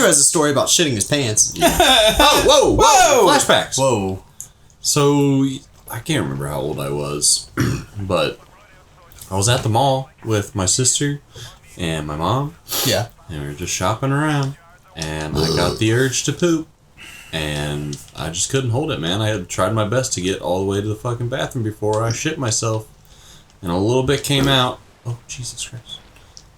Andrew has a story about shitting his pants. Yeah. Whoa! Flashbacks. Whoa. So, I can't remember how old I was, but I was at the mall with my sister and my mom. Yeah. And we were just shopping around, and I got the urge to poop, and I just couldn't hold it, man. I had tried my best to get all the way to the fucking bathroom before I shit myself, and a little bit came out. Oh, Jesus Christ.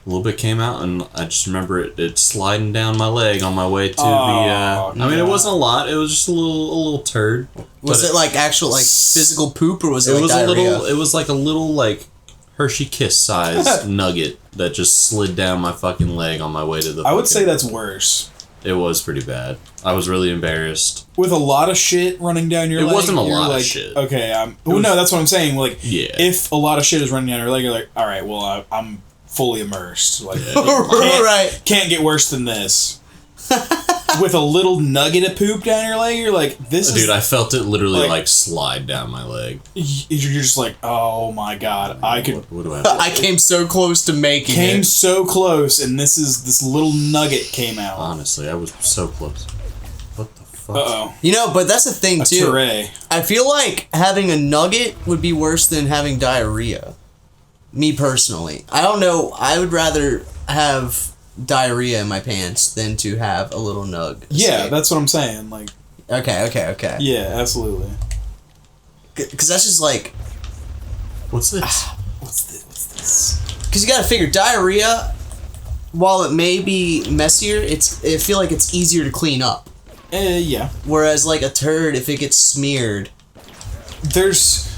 A little bit came out, and I just remember it sliding down my leg on my way to I mean, it wasn't a lot. It was just a little turd. Was it like actual like physical poop, or was it like diarrhea? It was like a little like Hershey Kiss size nugget that just slid down my fucking leg on my way to the. I would say that's worse. It was pretty bad. I was really embarrassed. With a lot of shit running down your leg? It wasn't a lot of shit. Okay, well, no, that's what I'm saying. Like, yeah. If a lot of shit is running down your leg, you're like, all right, well, I'm fully immersed. Like, can't get worse than this. With a little nugget of poop down your leg, you're like, this is... Dude, I felt it literally, like slide down my leg. You're just like, oh my god, I could... What do I have to I came so close to making it. Came so close, and this little nugget came out. Honestly, I was so close. What the fuck? Uh-oh. You know, but that's the thing, too. Turray. I feel like having a nugget would be worse than having diarrhea. Me, personally. I don't know. I would rather have diarrhea in my pants than to have a little nug. Yeah, that's what I'm saying. Like, okay. Yeah, absolutely. Because that's just like... What's this? What's this? Because you gotta figure, diarrhea, while it may be messier, I feel like it's easier to clean up. Yeah. Whereas, like, a turd, if it gets smeared... There's...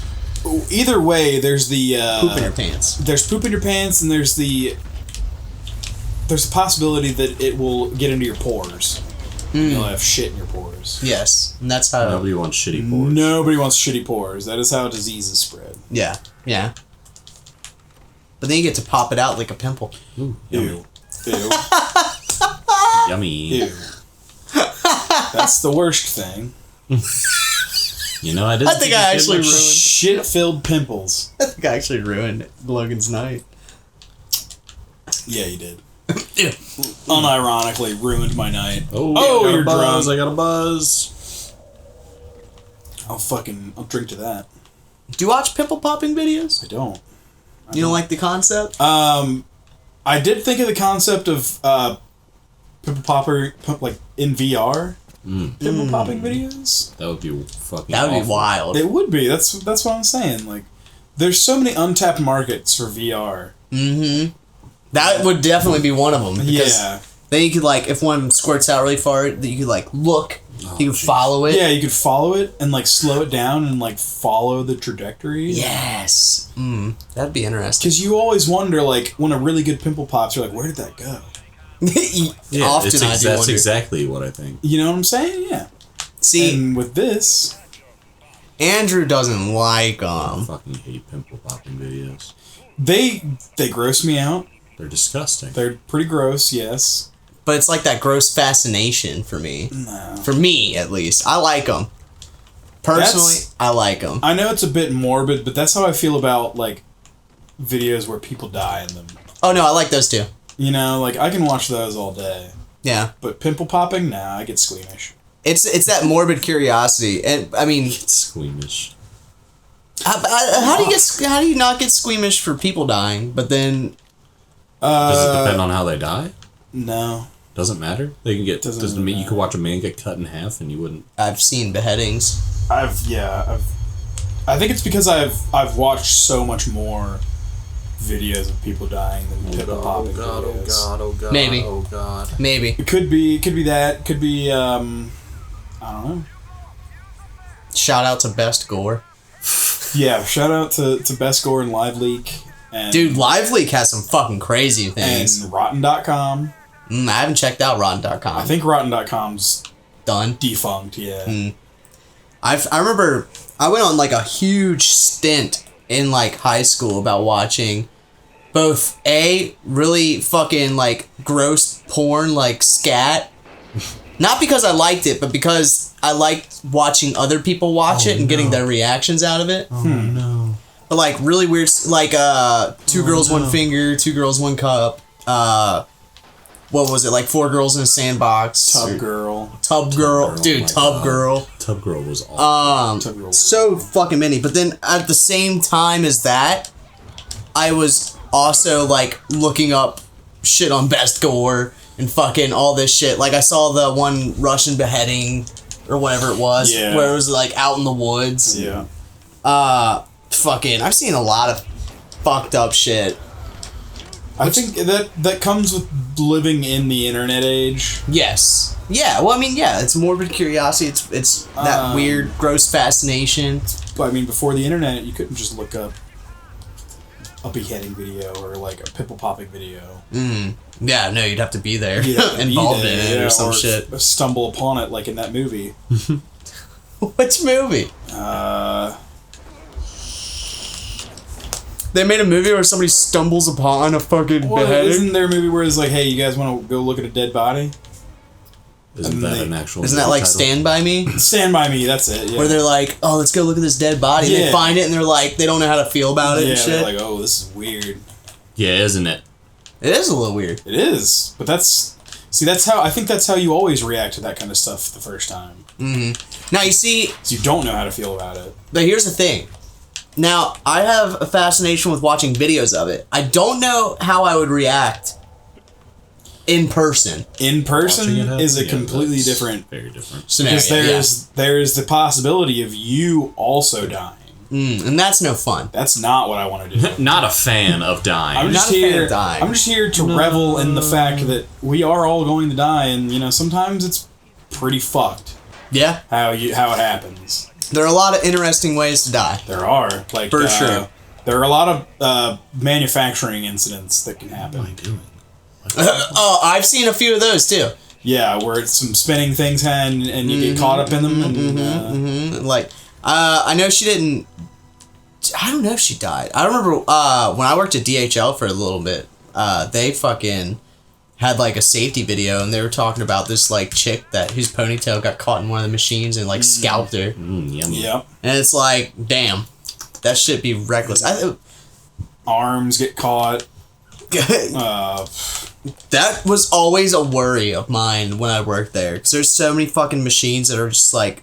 Either way, there's the... poop in your pants. There's poop in your pants, and there's the possibility that it will get into your pores. You'll have shit in your pores. Yes, and that's how... Nobody wants shitty pores. Nobody wants shitty pores. That is how diseases spread. Yeah. But then you get to pop it out like a pimple. Ooh, Ew. Yummy. Ew. That's the worst thing. You know, I didn't. I think I actually ruined... Shit-filled pimples. I think I actually ruined Logan's night. Yeah, you did. Unironically ruined my night. Oh, you're drunk. I got a buzz. I'll drink to that. Do you watch pimple popping videos? I don't. You don't like the concept? I did think of the concept of pimple popper, like in VR. Pimple popping videos. That would be fucking. That would awful. be wild. It would be. That's what I'm saying. Like, there's so many untapped markets for VR. Mm-hmm. That would definitely be one of them. Because then you could, like, if one squirts out really far, that you could, like, look. You could follow it. Yeah, you could follow it and, like, slow it down and, like, follow the trajectory. Yes. That'd be interesting. Because you always wonder, like, when a really good pimple pops, you're like, where did that go? Yeah, Often that's exactly what I think. You know what I'm saying? Yeah. See, and with this, Andrew doesn't like I fucking hate pimple popping videos. They gross me out. They're disgusting. They're pretty gross, yes. But it's like that gross fascination for me. No. For me, at least. I like them. Personally, I like them. I know it's a bit morbid, but that's how I feel about, like, videos where people die in them. Oh, no, I like those too. You know, like, I can watch those all day. Yeah. But pimple popping, nah, I get squeamish. It's that morbid curiosity. And, I mean... It's squeamish. How do you not get squeamish for people dying, but then... Does it depend on how they die? No. Doesn't matter. They can get. Doesn't mean you could watch a man get cut in half and you wouldn't. I've seen beheadings. I think it's because I've watched so much more videos of people dying than pimple popping videos. Oh god. Maybe. Oh god. Maybe. It could be that. Could be I don't know. Shout out to Best Gore. Yeah, shout out to Best Gore and Live Leak. And, dude, Live Leak has some fucking crazy things. And Rotten.com. I haven't checked out Rotten.com. I think Rotten.com's done. Defunct, yeah. I remember I went on like a huge stint in like high school about watching both really fucking like gross porn like scat. Not because I liked it, but because I liked watching other people watch it and getting their reactions out of it. Oh no. But like really weird, like Two Girls, One Finger, Two Girls, One Cup. what was it, like 4 Girls in a Sandbox? Tub Girl. Dude, Tub Girl. Tub Girl was awesome. Tub Girl. So fucking many. But then at the same time as that, I was also like looking up shit on Best Gore and fucking all this shit. Like I saw the one Russian beheading or whatever it was, where it was like out in the woods. Yeah. Fucking, I've seen a lot of fucked up shit. I think that comes with living in the internet age. Yes. Yeah. Well, I mean, yeah. It's morbid curiosity. It's that weird, gross fascination. I mean, before the internet, you couldn't just look up a beheading video or like a pimple popping video. Yeah. No, you'd have to be there, involved in it or some shit. Stumble upon it, like in that movie. Which movie? They made a movie where somebody stumbles upon a fucking beheading. Isn't there a movie where it's like, hey, you guys want to go look at a dead body? Isn't that an actual? Isn't that like title? Stand By Me? Stand By Me, that's it. Yeah. Where they're like, oh, let's go look at this dead body. And they find it and they're like, they don't know how to feel about it and shit. They're like, oh, this is weird. Yeah, isn't it? It is a little weird. It is, but that's how you always react to that kind of stuff the first time. Mm-hmm. Now you see, so you don't know how to feel about it. But here's the thing. Now, I have a fascination with watching videos of it. I don't know how I would react in person. In person is a completely different, very different scenario. Because there's the possibility of you also dying. And that's no fun. That's not what I want to do. Not a fan of dying. I'm just here to revel in the fact that we are all going to die, and sometimes it's pretty fucked. Yeah. How it happens. There are a lot of interesting ways to die. There are. Like, for sure. There are a lot of manufacturing incidents that can happen. What am I doing? I've seen a few of those too. Yeah, where it's some spinning things and you get caught up in them. And, Like, I know she didn't... I don't know if she died. I remember when I worked at DHL for a little bit, they fucking had like a safety video and they were talking about this like chick whose ponytail got caught in one of the machines and like scalped her. Yummy. Yep. And it's like, damn, that shit be reckless. Arms get caught. That was always a worry of mine when I worked there, because there's so many fucking machines that are just like,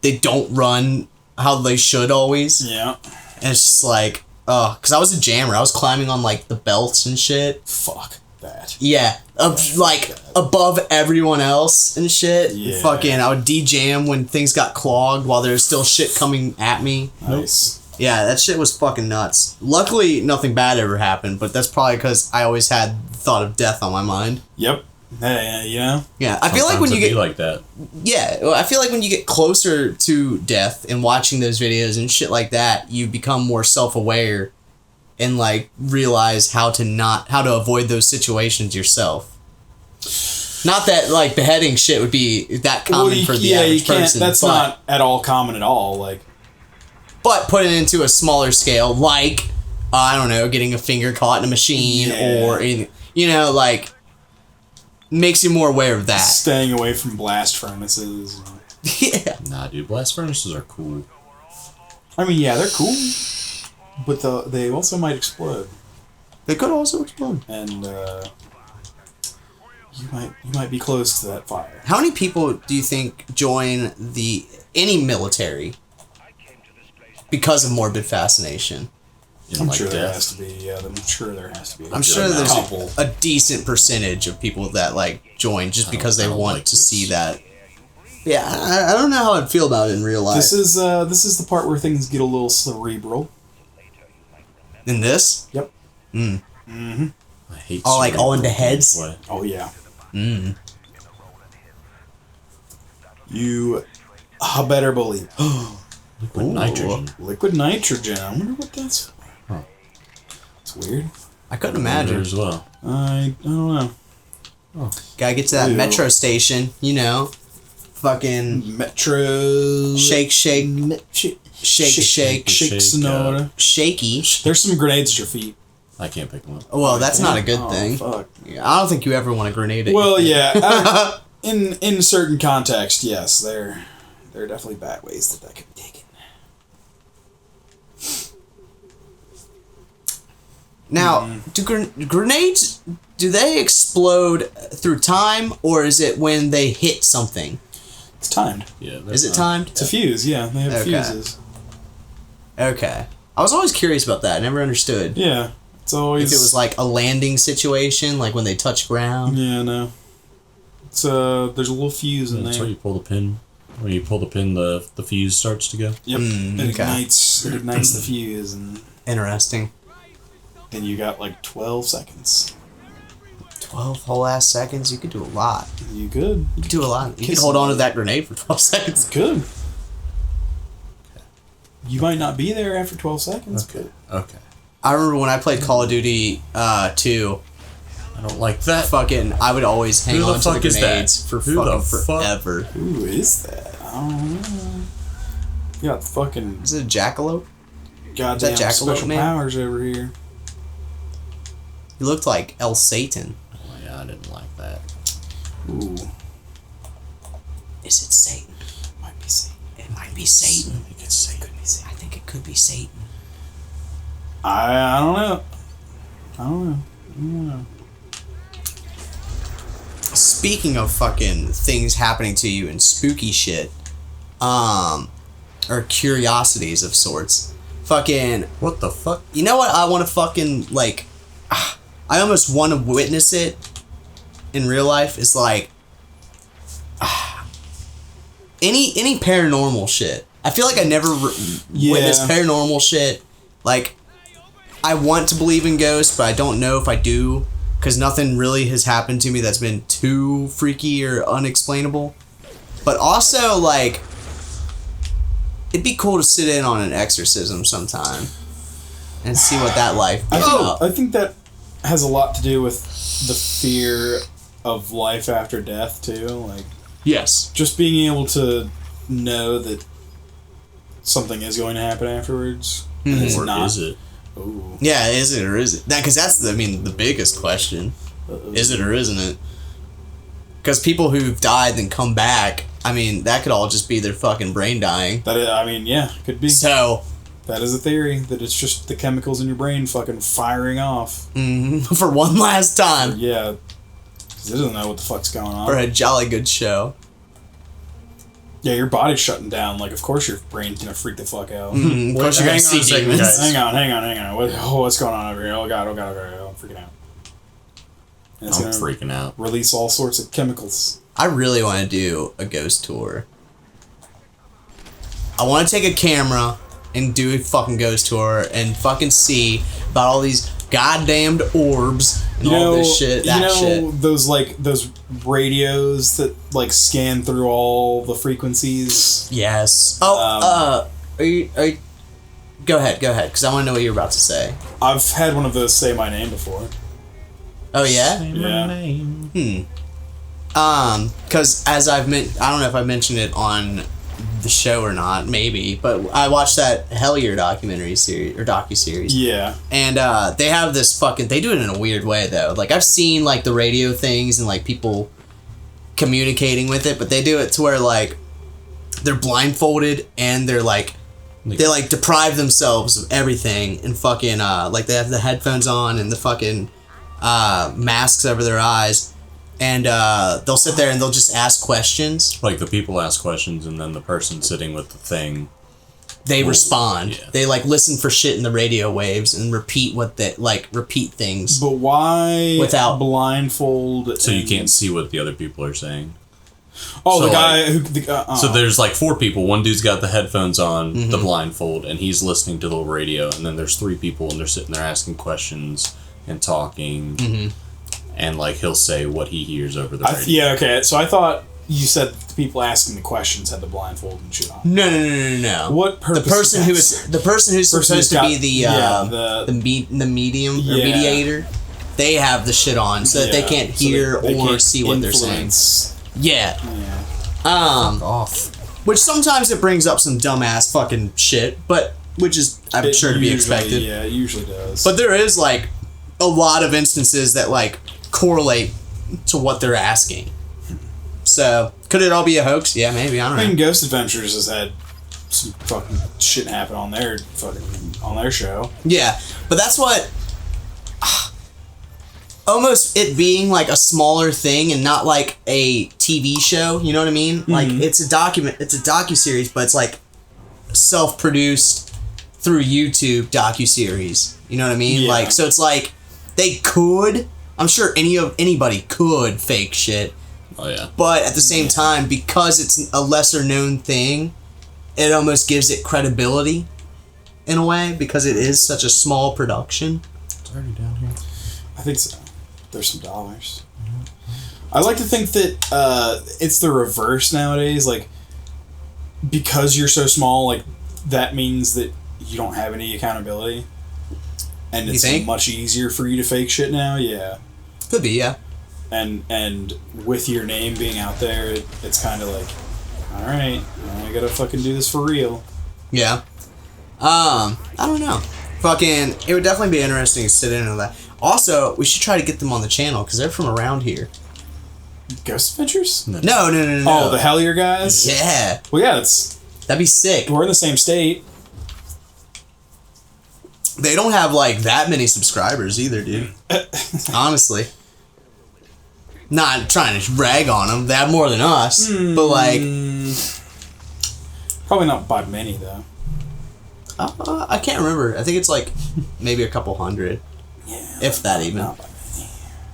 they don't run how they should always. Yeah. And it's just like, because I was a jammer. I was climbing on like the belts and shit. Fuck that. Yeah. Like above everyone else and shit. Yeah. Fucking, I would de-jam when things got clogged while there's still shit coming at me. Nice. Yeah, that shit was fucking nuts. Luckily, nothing bad ever happened, but that's probably because I always had the thought of death on my mind. Yep. Yeah, I feel like when you get like that. Yeah, I feel like when you get closer to death and watching those videos and shit like that, you become more self-aware and like realize how to avoid those situations yourself. Not that like beheading shit would be that common for the average person. That's not at all common at all. Like, but put it into a smaller scale, like I don't know, getting a finger caught in a machine or like. Makes you more aware of that. Staying away from blast furnaces. Yeah. Nah, dude, blast furnaces are cool. I mean, yeah, they're cool, but they also might explode. They could also explode. And you might be close to that fire. How many people do you think join any military because of morbid fascination? I'm sure there has to be. Yeah, I'm sure there has to be. I'm sure there's a decent percentage of people that like join just because they want to see that. Yeah, I don't know how I'd feel about it in real life. This is the part where things get a little cerebral. In this? Yep. I hate. All into heads. Oh yeah. You better believe. Liquid nitrogen. Liquid nitrogen. I wonder what that's for. It's weird. I couldn't imagine as well. I don't know. Gotta get to that metro station, fucking metro. Shake, Sonora. Shaky. There's some grenades at your feet. I can't pick them up. Well, that's not a good thing. Fuck. Yeah, I don't think you ever want a grenade at Well, yeah. In certain context, yes, there are definitely bad ways that could be taken. Now, do grenades, do they explode through time, or is it when they hit something? It's timed. Yeah. Is it timed? It's a fuse, yeah. They have fuses. Okay. I was always curious about that. I never understood. Yeah. It's always... If it was like a landing situation, like when they touch ground. Yeah, no. It's, there's a little fuse in there. That's where you pull the pin. When you pull the pin, the fuse starts to go. Yep. It ignites the fuse, and... Interesting. Then you got like 12 seconds. 12 whole ass seconds? You could do a lot. You could. You could do a lot. You could hold on to that grenade for 12 seconds. Good. You might not be there after 12 seconds. Okay. I remember when I played Call of Duty 2. I don't like that. Fucking, I would always hang on to the grenades for fucking forever. Who is that? I don't know. You got fucking... Is it a jackalope? Goddamn Jackalope, special man? powers over here. He looked like El Satan. Oh, yeah, I didn't like that. Ooh. Is it Satan? Might be Satan. It might be Satan. I think it's Satan. I think it could be Satan. I don't know. I don't know. Speaking of fucking things happening to you and spooky shit, or curiosities of sorts, fucking, What the fuck? you know what I want to fucking, like, I almost want to witness it in real life. It's like, any paranormal shit. I feel like I never witnessed paranormal shit. Like, I want to believe in ghosts, but I don't know if I do, because nothing really has happened to me that's been too freaky or unexplainable. But also, like, it'd be cool to sit in on an exorcism sometime and see what that life is about. I think that has a lot to do with the fear of life after death, too. Like, Yes. just being able to know that something is going to happen afterwards. And it's Or not. is it? Mm-hmm. Yeah, is it or is it? Because that's the biggest question. Is it or isn't it? Because people who've died and come back, that could all just be their fucking brain dying. Could be. So, That is a theory, that it's just the chemicals in your brain fucking firing off. for one last time. Yeah. Because it doesn't know what the fuck's going on. For a jolly good show. Yeah, your body's shutting down. Like, of course your brain's gonna freak the fuck out. Of course you're gonna see demons. guys. Hang on. What's going on over here? Oh god, I'm freaking out. And it's I'm gonna freaking out. release all sorts of chemicals. I really want to do a ghost tour. I want to take a camera and do a fucking ghost tour and fucking see about all these goddamned orbs and all this shit. Those radios that like scan through all the frequencies. Yes. Are you? Go ahead, because I want to know what you're about to say. I've had one of those say my name before. Oh yeah. Say my name. Because as I don't know if I mentioned it on the show or not, maybe, but I watched that Hellier documentary series or docuseries. Yeah. And they have this they do it in a weird way though. Like I've seen like the radio things and like people communicating with it, but they do it to where like they're blindfolded and they're like they like deprive themselves of everything and fucking like they have the headphones on and the fucking masks over their eyes. And they'll sit there and they'll just ask questions. Like the people ask questions and then the person sitting with the thing. They respond. Yeah. They like listen for shit in the radio waves and repeat repeat things. But why Without blindfold? So you can't see what the other people are saying. Oh, So, the guy like, who. So there's like 4 people. One dude's got the headphones on, the blindfold, and he's listening to the radio. And then there's 3 people, and they're sitting there asking questions and talking. And like he'll say what he hears over the radio. Yeah, okay. So I thought you said the people asking the questions had the blindfold and shit on. No. What purpose? The person who's supposed to be the medium or mediator, they have the shit on so that they can't hear they or can't see what they're saying. Yeah. Off. Which sometimes it brings up some dumbass fucking shit, but which is I'm sure to be expected. Yeah, it usually does. But there is like a lot of instances that like correlate to what they're asking. So could it all be a hoax? Yeah, maybe. I don't know. Ghost Adventures has had some fucking shit happen on their show. Yeah, but that's what almost it being like a smaller thing and not like a TV show, you know what I mean? Mm-hmm. Like it's a docuseries, but it's like self-produced through YouTube docuseries. You know what I mean? Yeah. Like, so it's like they could, I'm sure anybody could fake shit. Oh yeah. But at the same time, because it's a lesser known thing, it almost gives it credibility in a way because it is such a small production. It's already down here. I think so. There's some dollars. I like to think that it's the reverse nowadays. Like, because you're so small, like, that means that you don't have any accountability. And it's much easier for you to fake shit now, yeah. Could be, yeah. And with your name being out there, it's kind of like, alright, I gotta fucking do this for real. Yeah. I don't know. Fucking, it would definitely be interesting to sit in on that. Also, we should try to get them on the channel, because they're from around here. Ghost Adventures? No. Oh, the Hellier guys? Yeah. Well, yeah, that'd be sick. We're in the same state. They don't have, like, that many subscribers either, dude. Honestly. Not trying to rag on them. They have more than us. But, like... Probably not by many, though. I can't remember. I think it's, like, maybe a couple hundred. Yeah. If that even. Not by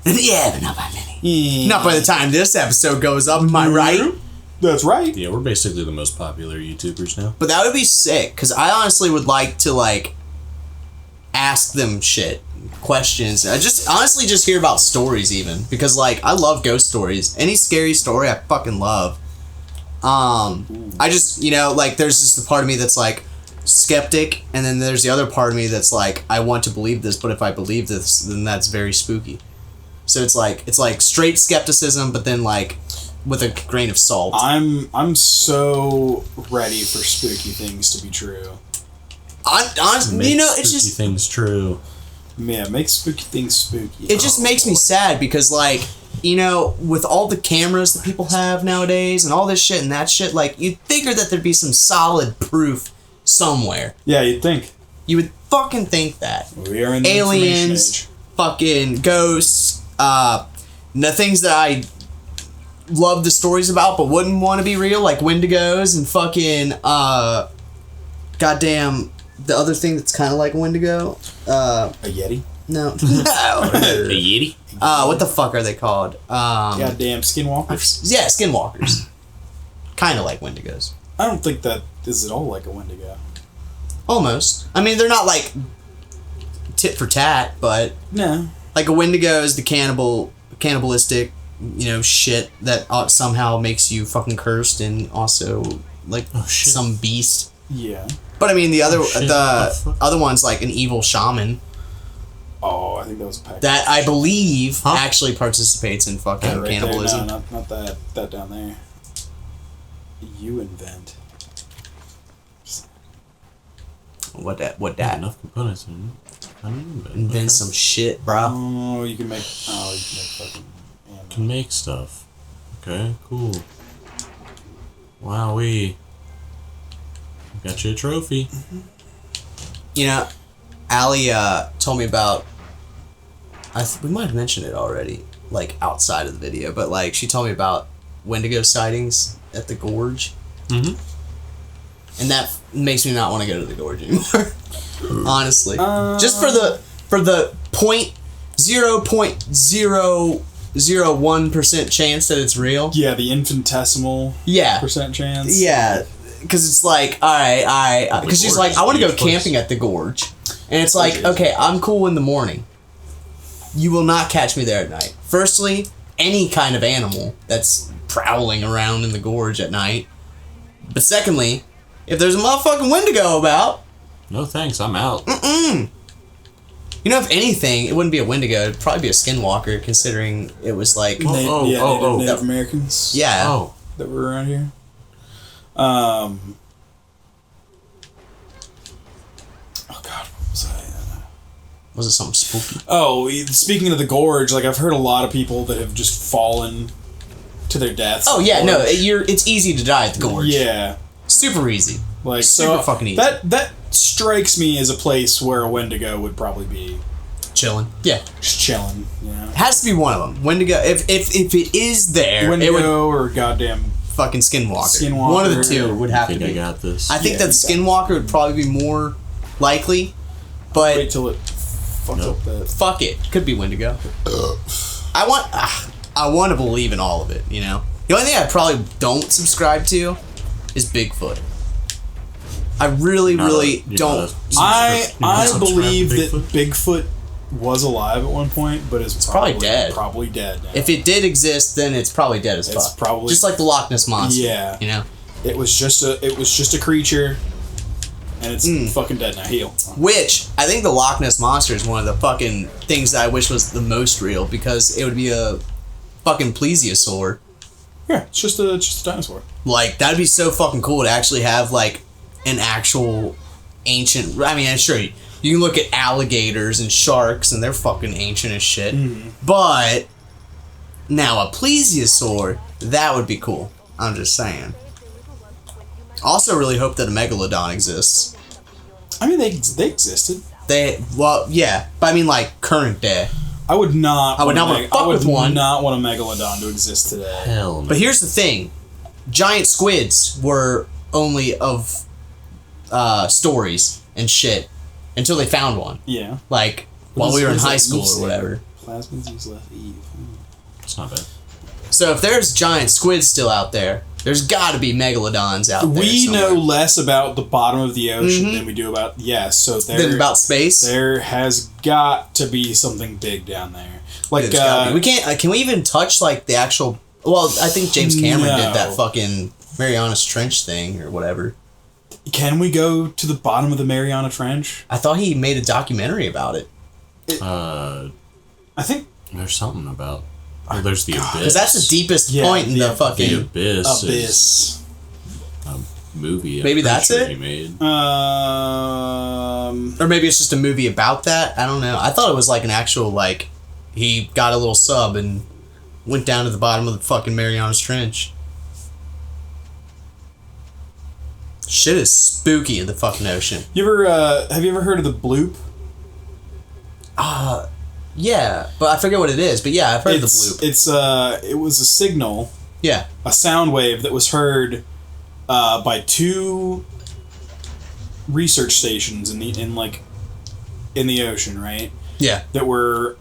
many. Yeah, but not by many. Not by the time this episode goes up, am I right? That's right. Yeah, we're basically the most popular YouTubers now. But that would be sick, because I honestly would like to, like... ask them questions. I honestly just hear about stories even, because like I love ghost stories. Any scary story I fucking love. I just, you know, like there's just the part of me that's like skeptic, and then there's the other part of me that's like I want to believe this, but if I believe this, then that's very spooky. So it's like straight skepticism, but then like with a grain of salt. I'm so ready for spooky things to be true. Honestly, you know, it's just things true. Yeah, make spooky things spooky. It just makes me sad because, like, you know, with all the cameras that people have nowadays and all this shit and that shit, like, you'd figure that there'd be some solid proof somewhere. Yeah, you'd think. You would fucking think that. We are in the aliens, fucking ghosts, the things that I love the stories about but wouldn't want to be real, like Wendigos and fucking, goddamn. The other thing that's kind of like Wendigo. A Yeti? No. A Yeti? What the fuck are they called? Goddamn skinwalkers? Yeah, skinwalkers. Kind of like Wendigos. I don't think that is at all like a Wendigo. Almost. I mean, they're not like tit for tat, but... No. Like a Wendigo is the cannibalistic, you know, shit that somehow makes you fucking cursed and also like some beast. Yeah. But I mean, the other one's like an evil shaman. Oh, I think that was a package. That I believe actually participates in fucking cannibalism. No, not that down there. You invent. What that? Enough components in it. I don't invent some shit, bro. Oh, you can make fucking. Can make stuff. Okay, cool. Wowee. Got you a trophy. You know, Allie told me about... we might have mentioned it already, like, outside of the video, but, like, she told me about Wendigo sightings at the gorge. Mm-hmm. And that makes me not want to go to the gorge anymore. Honestly. Just for the 0.001% chance that it's real. Yeah, the infinitesimal percent chance. Yeah. Because it's like, alright, because she's like, I want to go camping at the gorge. And it's like, okay, I'm cool in the morning. You will not catch me there at night. Firstly, any kind of animal that's prowling around in the gorge at night. But secondly, if there's a motherfucking Wendigo about... No thanks, I'm out. You know, if anything, it wouldn't be a Wendigo. It'd probably be a skinwalker, considering it was like... Native Americans. Yeah. That were around here. Oh God, what was I? Was it something spooky? Oh, speaking of the gorge, like I've heard a lot of people that have just fallen to their deaths. Oh yeah, no, it's easy to die at the gorge. Yeah, super easy. Like super fucking easy. That strikes me as a place where a Wendigo would probably be chilling. Yeah. Just chilling. Yeah. It has to be one of them. Wendigo. If it is there, Wendigo it would or goddamn fucking Skinwalker. Skinwalker. One of the two would have I to think be. I got this. I think Yeah, that you got Skinwalker would probably be more likely, but wait till it fucks up that. fuck it, could be Wendigo. I want to believe in all of it. You know, the only thing I probably don't subscribe to is Bigfoot. I really don't. I believe that Bigfoot was alive at one point, but is probably dead. Probably dead now. If it did exist, then it's probably dead as fuck. It's probably just like the Loch Ness monster. Yeah. You know. It was just a creature, and it's fucking dead now. Heal. Which I think the Loch Ness monster is one of the fucking things that I wish was the most real, because it would be a fucking plesiosaur. Yeah, it's just a dinosaur. Like, that'd be so fucking cool to actually have like an actual ancient. I mean, sure, you can look at alligators and sharks, and they're fucking ancient as shit. But now a plesiosaur, that would be cool. I'm just saying. Also, really hope that a megalodon exists. I mean, they existed. Yeah, but I mean, like current day. I would not. I would not want to fuck with one. I would not want a megalodon to exist today. Hell no. But here's the thing: giant squids were only of stories and shit until they found one. Yeah. Like while we were in high school or whatever. Plasmids use left Eve. It's not bad. So if there's giant squids still out there, there's got to be megalodons out there. We somewhere. know less about the bottom of the ocean than we do about than about space. There has got to be something big down there. Like we can't. Can we even touch like the actual? Well, I think James Cameron did that fucking Marianas Trench thing or whatever. Can we go to the bottom of the Mariana Trench? I thought he made a documentary about it. I think there's something about. Well, there's the abyss. Because that's the deepest point in the fucking... The abyss. Is a movie. Maybe that's it? He made. Or maybe it's just a movie about that. I don't know. I thought it was like an actual, like... He got a little sub and went down to the bottom of the fucking Marianas Trench. Shit is spooky in the fucking ocean. You ever have you ever heard of the bloop? Yeah, but I forget what it is. But yeah, I've heard of the bloop. It was a signal, Yeah. a sound wave that was heard by two research stations in the ocean, right? Yeah. That were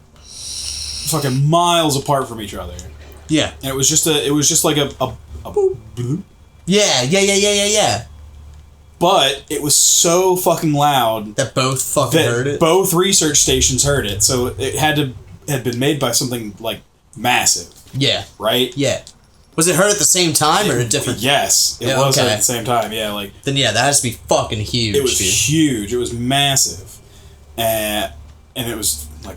fucking miles apart from each other. Yeah. And it was just like a bloop. Yeah. But it was so fucking loud That both fucking heard that it. both research stations heard it. So it had been made by something like massive, Yeah. right? Yeah. Was it heard at the same time or a different? Yes, it Yeah, was okay. at the same time. Yeah, like Then yeah, that has to be fucking huge. it was dude. huge. It was massive, and it was like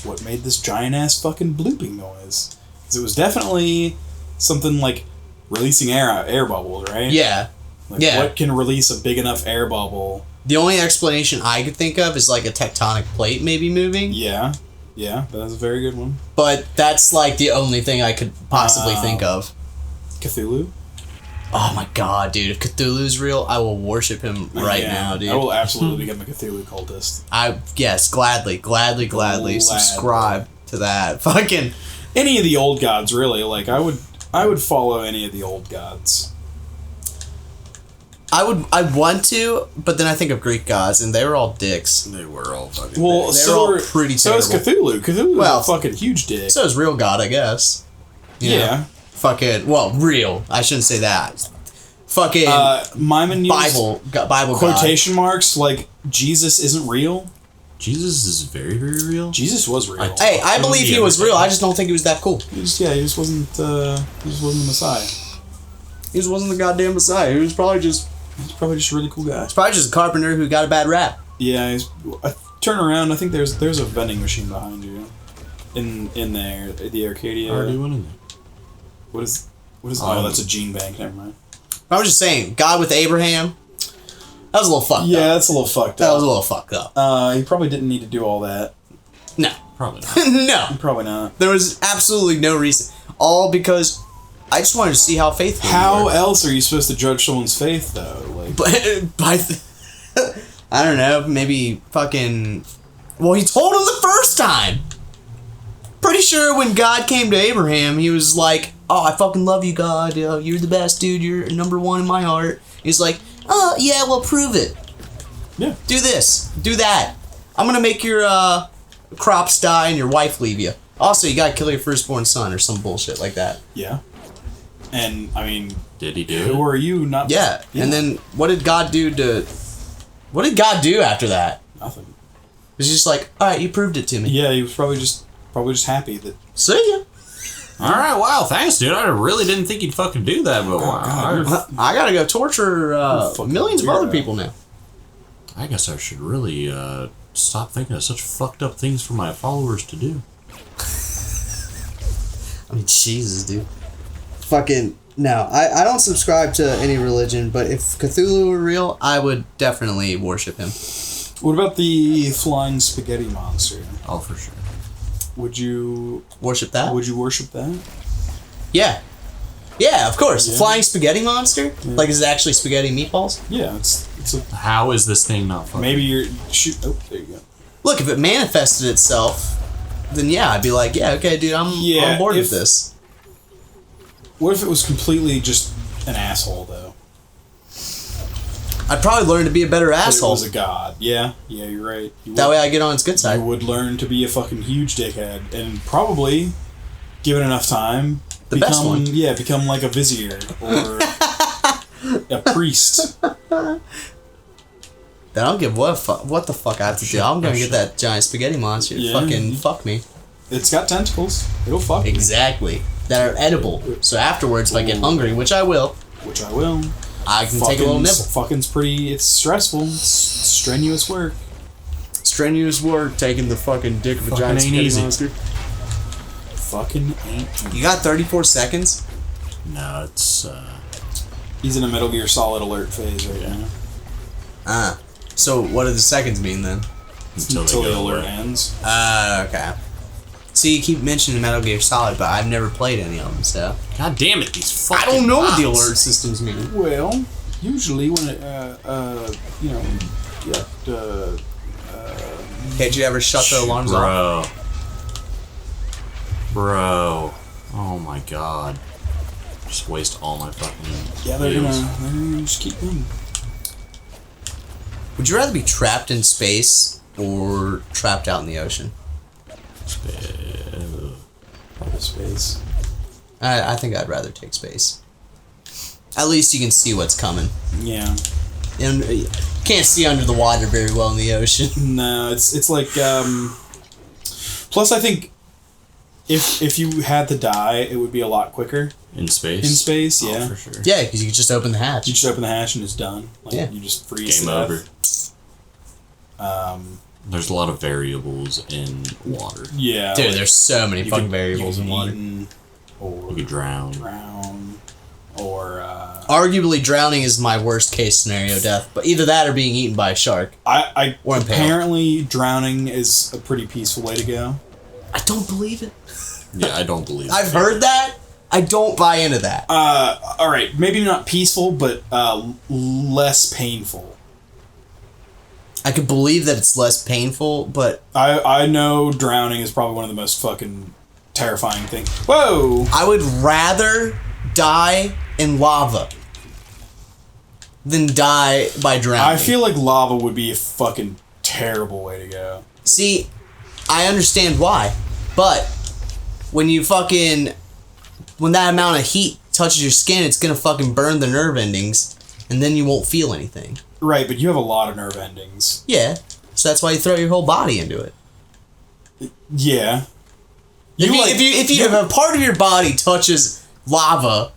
what made this giant ass fucking blooping noise? 'Cause it was definitely something like releasing air bubbles, right? Yeah. Like, Yeah. what can release a big enough air bubble? The only explanation I could think of is like a tectonic plate maybe moving. Yeah, that's a very good one. But that's like the only thing I could possibly think of. Cthulhu. Oh my god, dude. If Cthulhu's real, I will worship him right now, dude. I will absolutely become a Cthulhu cultist. Yes, gladly subscribe to that. Fucking Any of the old gods, really. Like, I would follow any of the old gods. I want to, but then I think of Greek gods, and they were all dicks. They were all fucking. Well, They were all pretty so is terrible. Cthulhu. Cthulhu's Well, a fucking huge dick. So is real god, I guess. You know? Yeah. Fucking, well, real. I shouldn't say that. Fucking Maimon used Bible quotation marks like Jesus isn't real. Jesus is very, very real. Jesus was real. Hey, I believe he was real. I just don't think he was that cool. He just wasn't the Messiah. He just wasn't the goddamn Messiah. He was probably just He's probably just a really cool guy. probably just a carpenter who got a bad rap. Yeah, turn around. I think there's a vending machine behind you, in there, the Arcadia. I already went in there. What is? Oh, that's a gene bank. Never mind. I was just saying, God with Abraham. That was a little fucked up. Yeah, that's a little fucked up. That was a little fucked up. He probably didn't need to do all that. No. Probably not. No. Probably not. There was absolutely no reason. All because I just wanted to see how faithful How you were. else are you supposed to judge someone's faith, though? Like, I don't know, maybe fucking... Well, he told him the first time. Pretty sure when God came to Abraham, he was like, "Oh, I fucking love you, God. You're the best, dude. You're number one in my heart." He's like, "Oh, yeah, well, prove it. Yeah. Do this. Do that. I'm gonna make your crops die and your wife leave you. Also, you gotta kill your firstborn son or some bullshit like that." Yeah. And, I mean... Did he do Who it? are you not... Yeah. And then what did God do after that? Nothing. It was just like, "Alright, you proved it to me. Yeah, he was probably just happy that... See ya." Alright, wow, thanks, dude. I really didn't think you'd fucking do that, but wow. God, I gotta go torture millions of other weirdo. people now. I guess I should really stop thinking of such fucked up things for my followers to do. I mean, Jesus, dude. Fucking, no. I don't subscribe to any religion, but if Cthulhu were real, I would definitely worship him. What about the flying spaghetti monster? Oh, for sure. Would you... Worship that? Would you worship that? Yeah. Yeah, of course. Yeah. Flying spaghetti monster? Yeah. Like, is it actually spaghetti meatballs? Yeah, it's a... How is this thing not fucking... Maybe you're... Shoot... Oh, there you go. Look, if it manifested itself, then yeah, I'd be like, yeah, okay, dude, I'm on board with this. What if it was completely just an asshole, though? I'd probably learn to be a better But asshole. it was a god. Yeah, you're right. That way I get on its good you side. would learn to be a fucking huge dickhead, and probably, given enough time, The best one. Yeah, become like a vizier or a priest. Then I don't give what the fuck I have to do. I'm gonna get that giant spaghetti monster to Yeah. fucking fuck me. It's got tentacles. It'll fuck you. Exactly. That are edible. So afterwards, if I get hungry, which I will, Which I will. I can take a little nibble. Fucking's pretty. It's stressful. It's strenuous work. Strenuous work taking the fucking dick of a giant ain't spaghetti easy. monster. Fucking ain't. You got 34 seconds? No, it's... He's in a Metal Gear Solid alert phase right now. So what do the seconds mean then? until Until they the go alert away. ends. Okay. See, you keep mentioning Metal Gear Solid, but I've never played any of them, so... God damn it, these I fucking don't know what the bots. alert systems mean. Well, usually when it, you know, Can't you ever shut the alarms off? Bro. Oh my god. Just waste all my fucking yeah, they're views. gonna just keep going. Would you rather be trapped in space or trapped out in the ocean? Probably space. I think I'd rather take space. At least you can see what's coming. Yeah. And you can't see under the water very well in the ocean. No, it's like plus I think if you had to die, it would be a lot quicker In space? in space, Oh, yeah. for sure. Yeah, because you could just open the hatch. You just open the hatch and it's done. Like, Yeah. you just freeze Game to over. death. There's a lot of variables in water. Yeah. Dude, like, there's so many you fucking could- variables you in could water. eaten, or You could drown. drown, or Arguably, drowning is my worst case scenario death, but either that or being eaten by a shark. I Or impaled. apparently drowning is a pretty peaceful way to go. I don't believe it. Yeah, I don't believe I've heard that. I don't buy into that. All right, maybe not peaceful, but less painful. I could believe that it's less painful, but I know drowning is probably one of the most fucking terrifying things. Whoa! I would rather die in lava than die by drowning. I feel like lava would be a fucking terrible way to go. See, I understand why, but when that amount of heat touches your skin, it's gonna fucking burn the nerve endings, and then you won't feel anything. Right, but you have a lot of nerve endings. Yeah, so that's why you throw your whole body into it. Yeah. If a part of your body touches lava,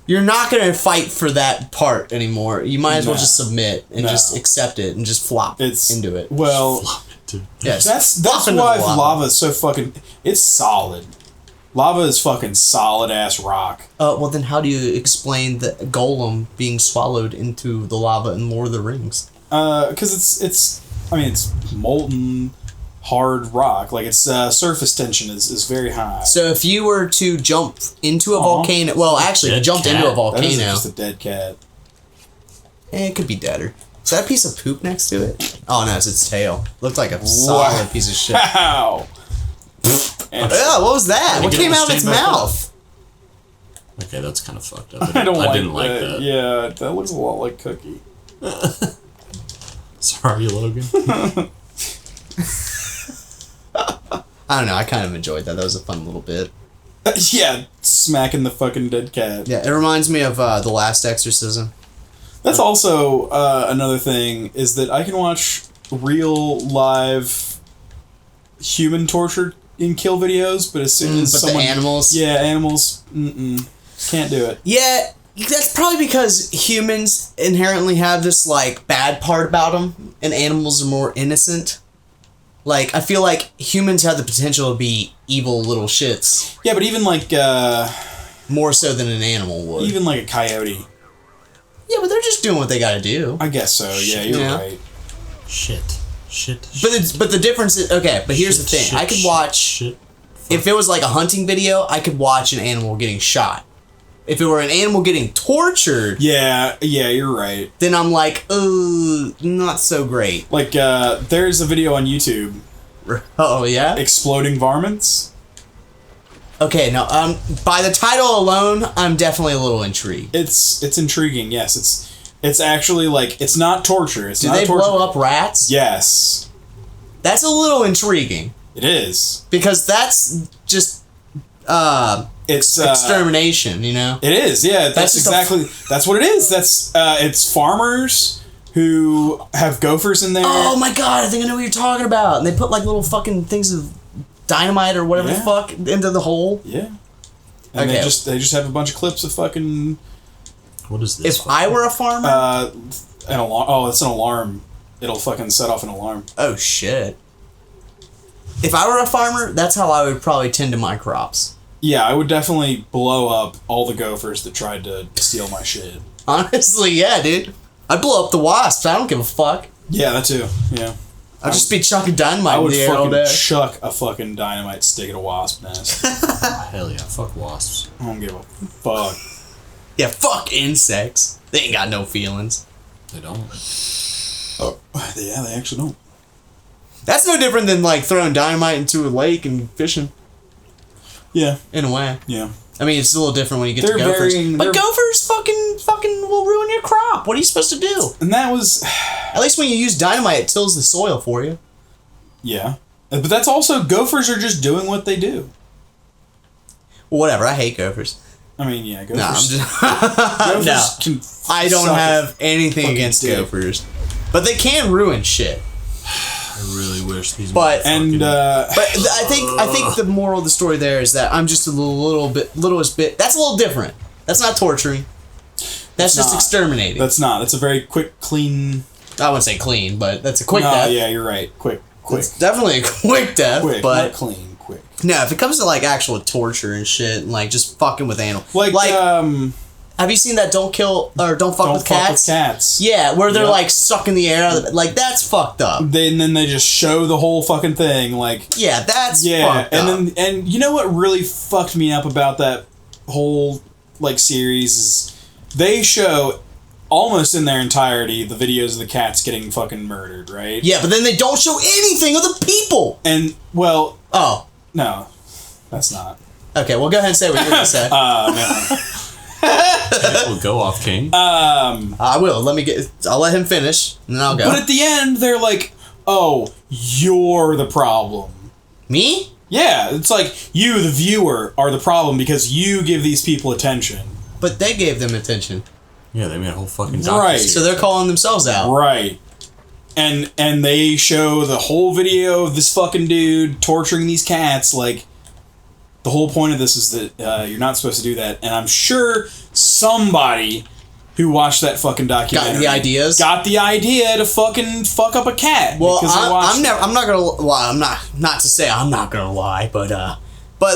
you're not gonna fight for that part anymore. You might as well No. just submit and just accept it and just flop into it. Well, Yes, that's flop into why the lava is so fucking. It's solid. Lava is fucking solid ass rock. Well, then how do you explain the golem being swallowed into the lava in Lord of the Rings? Because it's molten, hard rock. Like its surface tension is very high. So if you were to jump into a volcano, well, actually, if you Dead jumped cat. into a That volcano, isn't just a dead cat. it could be deader. Is that a piece of poop next to it? Oh no, it's its tail. Looked like a solid piece of shit. Wow. Yeah, what was that? What came out of its mouth? Okay, that's kind of fucked up. I didn't like that. Yeah, that looks a lot like Cookie. Sorry, Logan. I don't know. I kind of enjoyed that. That was a fun little bit. Yeah, smacking the fucking dead cat. Yeah, it reminds me of The Last Exorcism. That's also another thing, is that I can watch real live human torture and kill videos, but as soon as but someone... the animals? Yeah, animals, can't do it. Yeah, that's probably because humans inherently have this, like, bad part about them, and animals are more innocent. Like, I feel like humans have the potential to be evil little shits. Yeah, but even like... more so than an animal would. even like a coyote. Yeah, but they're just doing what they gotta do. I guess so, yeah, you're right. Shit. But the difference is... Okay, but here's the thing. I could watch... If it was like a hunting video, I could watch an animal getting shot. If it were an animal getting tortured... Yeah, you're right. Then I'm like, not so great. Like, there's a video on YouTube. Oh, yeah? Exploding varmints. Okay, now, by the title alone, I'm definitely a little intrigued. It's intriguing, yes. It's actually, like, it's not torture. It's Do not they torture. blow up rats? Yes. That's a little intriguing. It is. Because that's just, It's extermination, you know? It is, yeah. That's just exactly... that's what it is. That's, it's farmers who have gophers in there. Oh my god, I think I know what you're talking about. And they put like little fucking things of dynamite or whatever the fuck into the hole. Yeah. And Okay. they just have a bunch of clips of fucking... What is this? If I were a farmer... an alarm. Oh, it's an alarm. It'll fucking set off an alarm. Oh shit. If I were a farmer, that's how I would probably tend to my crops. Yeah, I would definitely blow up all the gophers that tried to steal my shit. Honestly, yeah, dude. I'd blow up the wasps. I don't give a fuck. Yeah, that too. Yeah. I'd just be chucking dynamite I in would the air all fucking day. chuck a fucking dynamite stick at a wasp nest. Hell yeah, fuck wasps. I don't give a fuck. Yeah, fuck insects. They ain't got no feelings. They don't. Oh, yeah, they actually don't. That's no different than like throwing dynamite into a lake and fishing. Yeah. In a way. Yeah. I mean, it's a little different when you get They're to gophers. varying- But they're- gophers fucking will ruin your crop. What are you supposed to do? And that was... At least when you use dynamite, it tills the soil for you. Yeah. But that's also... Gophers are just doing what they do. Well, whatever. I hate gophers. I mean, yeah, gophers... No, I'm just... gophers no. can I don't suck have anything fucking against dick. gophers. But they can ruin shit. I really wish these. But- And, But I think the moral of the story there is that I'm just a littlest bit. That's a little different. That's not torturing. That's just not. exterminating. That's a very quick, clean... I wouldn't say clean, but that's a quick no, death. yeah, you're right. Quick. It's definitely a quick death. Quick, but not clean. Quick. no, if it comes to like actual torture and shit, and like just fucking with animals, Like have you seen that Don't Fuck with Cats? Yeah, where they're Yep. like sucking the air out of it. Like that's fucked up. And then they just show the whole fucking thing, like... Yeah, that's Yeah, fucked up. and you know what really fucked me up about that whole like series is they show almost in their entirety the videos of the cats getting fucking murdered, right? Yeah, but then they don't show anything of the people. And well, Oh, no, that's not. okay. Well, go ahead and say what you're gonna say. No. We'll go off, King. I will. I'll let him finish, and then I'll go. But at the end, they're like, "Oh, you're the problem." Me? Yeah, it's like you, the viewer, are the problem because you give these people attention. But they gave them attention, Yeah, they made a whole fucking Right. docuseries. so they're calling themselves out. Right. And they show the whole video of this fucking dude torturing these cats. Like, the whole point of this is that you're not supposed to do that. And I'm sure somebody who watched that fucking documentary got the idea to fucking fuck up a cat. Well, because they watched I'm not gonna lie. I'm not to say I'm not gonna lie, but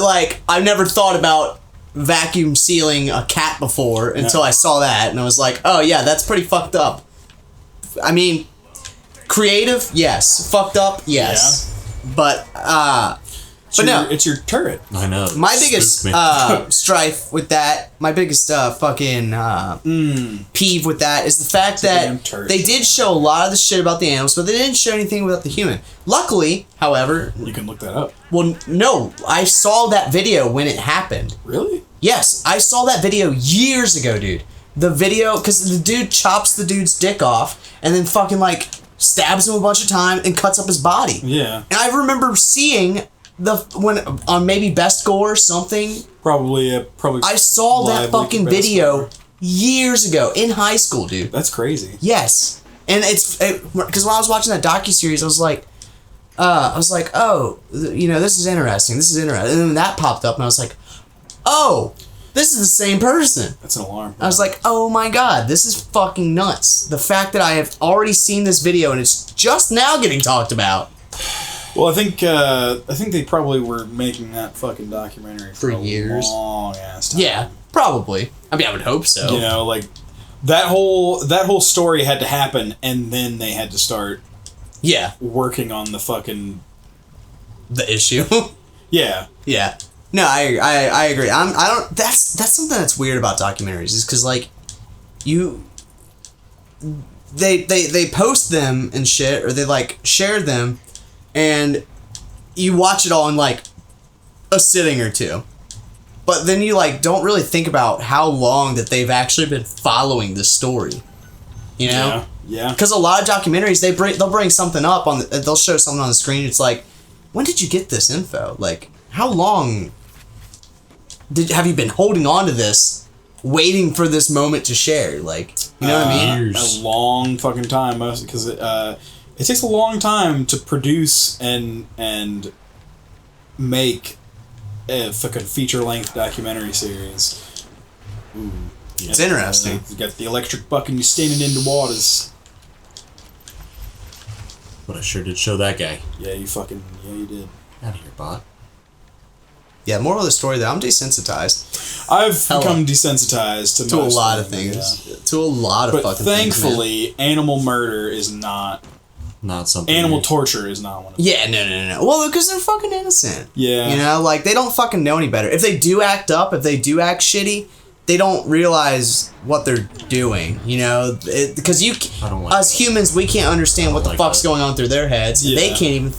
like I've never thought about vacuum sealing a cat before until I saw that, and I was like, oh yeah, that's pretty fucked up. I mean, creative, yes. Fucked up, yes. But it's your turret. I know. My biggest strife with that, my biggest fucking peeve with that is the fact that they did show a lot of the shit about the animals, but they didn't show anything about the human. Luckily, however... You can look that up. Well, no. I saw that video when it happened. Really? Yes. I saw that video years ago, dude. The video... Because the dude chops the dude's dick off and then fucking, like, stabs him a bunch of times and cuts up his body. Yeah. And I remember seeing... when on maybe Best Gore or something. Probably. I saw that fucking video years ago in high school, dude. That's crazy. Yes, and because when I was watching that docuseries, I was like, oh, this is interesting. This is interesting. And then that popped up, and I was like, oh, this is the same person. That's an alarm. I was like, oh my god, this is fucking nuts. The fact that I have already seen this video and it's just now getting talked about. Well, I think they probably were making that fucking documentary for years, long ass time. Yeah, probably. I mean, I would hope so. You know, like that whole story had to happen, and then they had to start. Yeah. Working on the issue. Yeah. Yeah. No, I agree. That's something that's weird about documentaries is because like they post them and shit, or they like share them. And you watch it all in like a sitting or two, but then you like don't really think about how long that they've actually been following this story. You know? Yeah. Because a lot of documentaries they'll bring something up they'll show something on the screen. It's like, when did you get this info? Like, how long have you been holding on to this, waiting for this moment to share? Like, you know what I mean? A long fucking time, mostly because it takes a long time to produce and make a fucking feature-length documentary series. Ooh, yeah. It's interesting. You got the electric buck and you're standing in the waters. But I sure did show that guy. Yeah, you did. Out of here, bot. Yeah, moral of the story though, I'm desensitized. I've become desensitized to a lot of things. Yeah. To a lot of fucking things. But thankfully, animal murder is not something. Animal torture is not one of them. Yeah, no. Well, because they're fucking innocent. Yeah. You know, like, they don't fucking know any better. If they do act up, if they do act shitty, they don't realize what they're doing, you know? Because us humans, we can't understand what the fuck's going on through their heads. Yeah. They can't even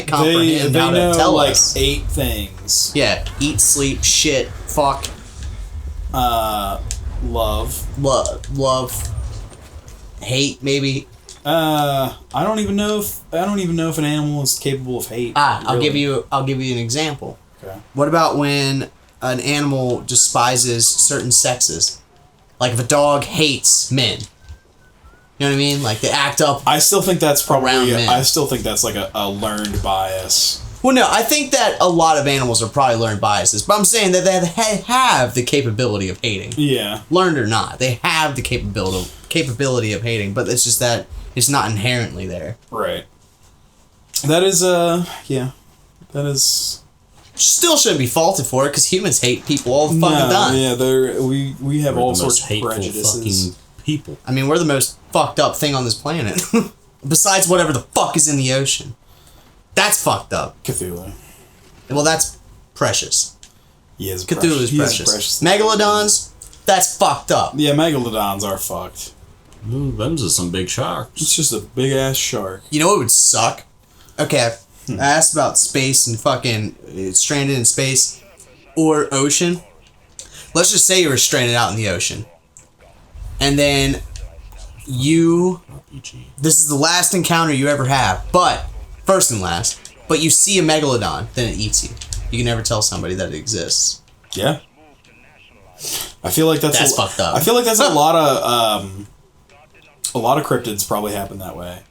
comprehend how to tell us. 8 things. Yeah. Eat, sleep, shit, fuck. Love. Hate, maybe. I don't even know if an animal is capable of hate. I'll give you an example. Okay. What about when an animal despises certain sexes? Like if a dog hates men. You know what I mean? Like they act up. I still think that's probably. Men. I still think that's like a learned bias. Well, no, I think that a lot of animals are probably learned biases, but I'm saying that they have the capability of hating. Yeah. Learned or not, they have the capability of hating, but it's just that it's not inherently there. Right. That is, yeah. That is... Still shouldn't be faulted for it, because humans hate people all the fucking time. Yeah, we have all sorts of prejudices. Fucking people. I mean, we're the most fucked up thing on this planet. Besides whatever the fuck is in the ocean. That's fucked up. Cthulhu. Well, that's precious. Cthulhu is precious. Megalodons, that's fucked up. Yeah, megalodons are fucked. Ooh, them's are some big sharks. It's just a big ass shark. You know what would suck? Okay, I asked about space and fucking stranded in space or ocean. Let's just say you were stranded out in the ocean. And then this is the last encounter you ever have, but first and last, but you see a megalodon, then it eats you. You can never tell somebody that it exists. Yeah. I feel like that's fucked up. I feel like that's a lot of cryptids probably happen that way.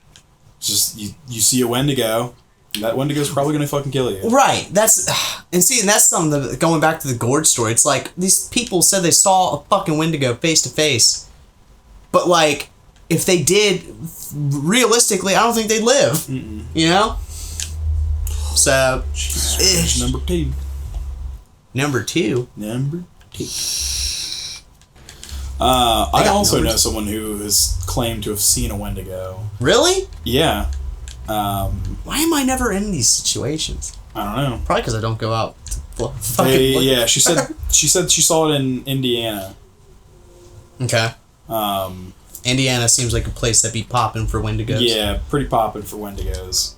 It's just you see a Wendigo, that Wendigo's probably gonna fucking kill you. Right. That's something that, going back to the Gorge story. It's like these people said they saw a fucking Wendigo face to face, but like if they did, realistically, I don't think they'd live. Mm-mm. You know. So number two. I also know someone who has claimed to have seen a Wendigo. Really? Yeah. Why am I never in these situations? I don't know. Probably because I don't go out. To Yeah, she said she saw it in Indiana. Okay. Um, Indiana seems like a place that'd be popping for Wendigos. Yeah, pretty popping for Wendigos.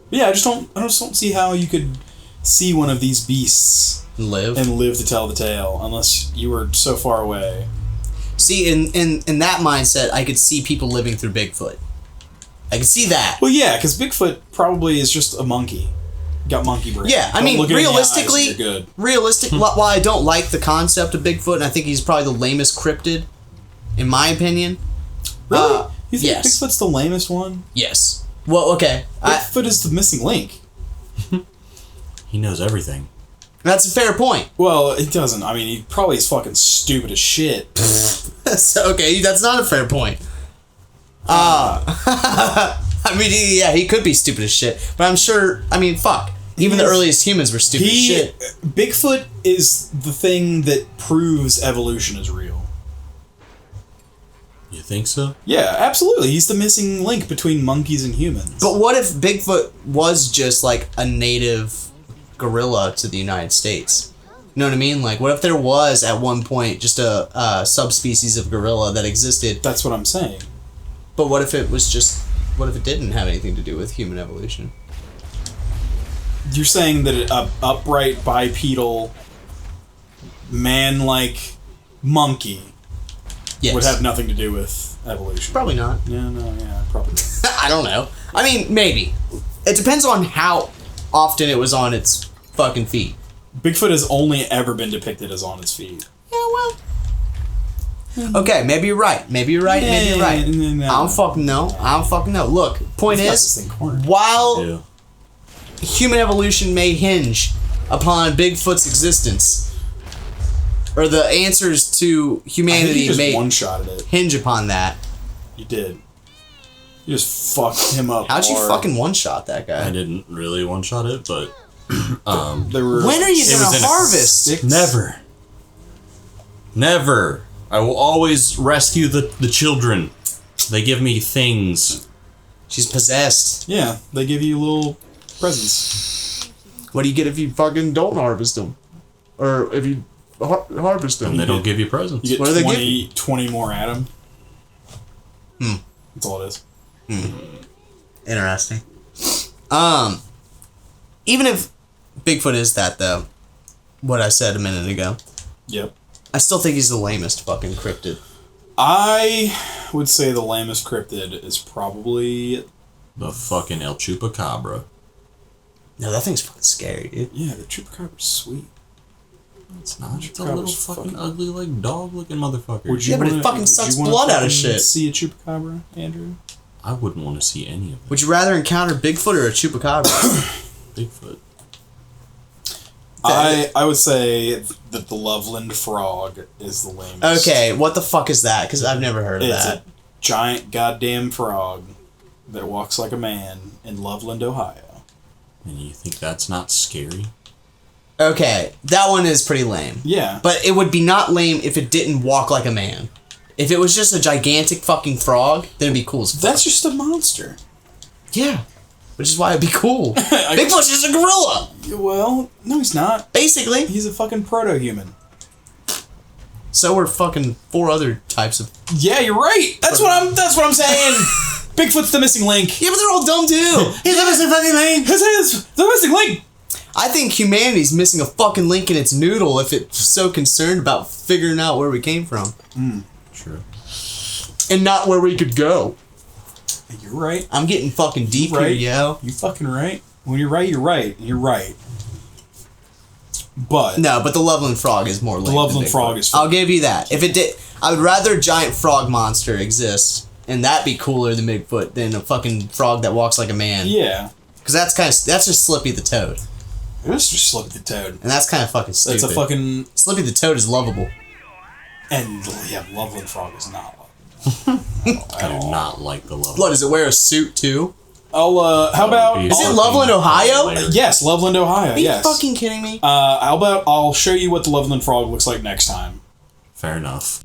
Yeah, I just don't see how you could see one of these beasts and live to tell the tale unless you were so far away. See, in that mindset, I could see people living through Bigfoot. I could see that. Well, yeah, because Bigfoot probably is just a monkey. Got monkey brain. Yeah, I mean, realistically, good. While I don't like the concept of Bigfoot, and I think he's probably the lamest cryptid, in my opinion. Really? You think yes. Bigfoot's the lamest one? Yes. Well, okay. Bigfoot is the missing link. He knows everything. That's a fair point. Well, it doesn't. I mean, he probably is fucking stupid as shit. So, okay, that's not a fair point. I mean, yeah, he could be stupid as shit, but I'm sure. I mean, fuck. Even the earliest humans were stupid as shit. Bigfoot is the thing that proves evolution is real. You think so? Yeah, absolutely. He's the missing link between monkeys and humans. But what if Bigfoot was just like a native gorilla to the United States? You know what I mean? Like, what if there was at one point just a subspecies of gorilla that existed? That's what I'm saying. But what if it was just? What if it didn't have anything to do with human evolution? You're saying that an upright bipedal man-like monkey would have nothing to do with evolution? Probably not. Yeah, probably. I don't know. I mean, maybe. It depends on how often it was on its fucking feet. Bigfoot has only ever been depicted as on its feet. Yeah, well. Okay, maybe you're right. Maybe you're right. Maybe you're right. No. I don't fucking know. I don't fucking know. Look, point is, while human evolution may hinge upon Bigfoot's existence, or the answers to humanity may one-shotted it. hinge upon that. You did. You just fucked him up. How'd you fucking one-shot that guy? I didn't really one-shot it, but when are you gonna harvest? Never. I will always rescue the children. They give me things. She's possessed. Yeah, they give you little presents. What do you get if you fucking don't harvest them? Or if you harvest them? And they don't give you presents. You get what do they give you? 20 more at them. That's all it is. Interesting. Even if Bigfoot is that, though, what I said a minute ago. Yep. I still think he's the lamest fucking cryptid. I would say the lamest cryptid is probably the fucking El Chupacabra. No, that thing's fucking scary, dude. Yeah, the Chupacabra's sweet. It's not. It's a little fucking ugly, like dog-looking motherfucker. But it fucking sucks blood out of shit. See a Chupacabra, Andrew? I wouldn't want to see any of it. Would you rather encounter Bigfoot or a Chupacabra? Bigfoot. I would say that the Loveland frog is the lamest. Okay, what the fuck is that? Because I've never heard of It's that. a giant goddamn frog that walks like a man in Loveland, Ohio. And you think that's not scary? Okay, that one is pretty lame. Yeah. But it would be not lame if it didn't walk like a man. If it was just a gigantic fucking frog, then it'd be cool as fuck. That's just a monster. Yeah. Which is why it'd be cool. Bigfoot's just a gorilla! Well, no, he's not. Basically. He's a fucking proto-human. So are fucking 4 other types of... Yeah, you're right. That's what I'm saying. Bigfoot's the missing link. Yeah, but they're all dumb too. He's the missing fucking link. He's the missing link. I think humanity's missing a fucking link in its noodle if it's so concerned about figuring out where we came from. True. And not where we could go. You're right. I'm getting fucking deep here, yo. You fucking right. When you're right, you're right. You're right. But No, but the Loveland frog is more lame. the Loveland frog is I'll give you that. If it did, I would rather a giant frog monster exist, and that'd be cooler than Bigfoot than a fucking frog that walks like a man. Yeah. Because that's just Slippy the Toad, It's just Slippy the Toad. and that's kind of fucking stupid. That's a fucking... Slippy the Toad is lovable. And, yeah, Loveland frog is not lovable. I do not like the Loveland. What, does it wear a suit too? How about... Is it Loveland, Ohio? Yes, Loveland, Ohio, Are you yes. fucking kidding me? How about I'll show you what the Loveland frog looks like next time. Fair enough.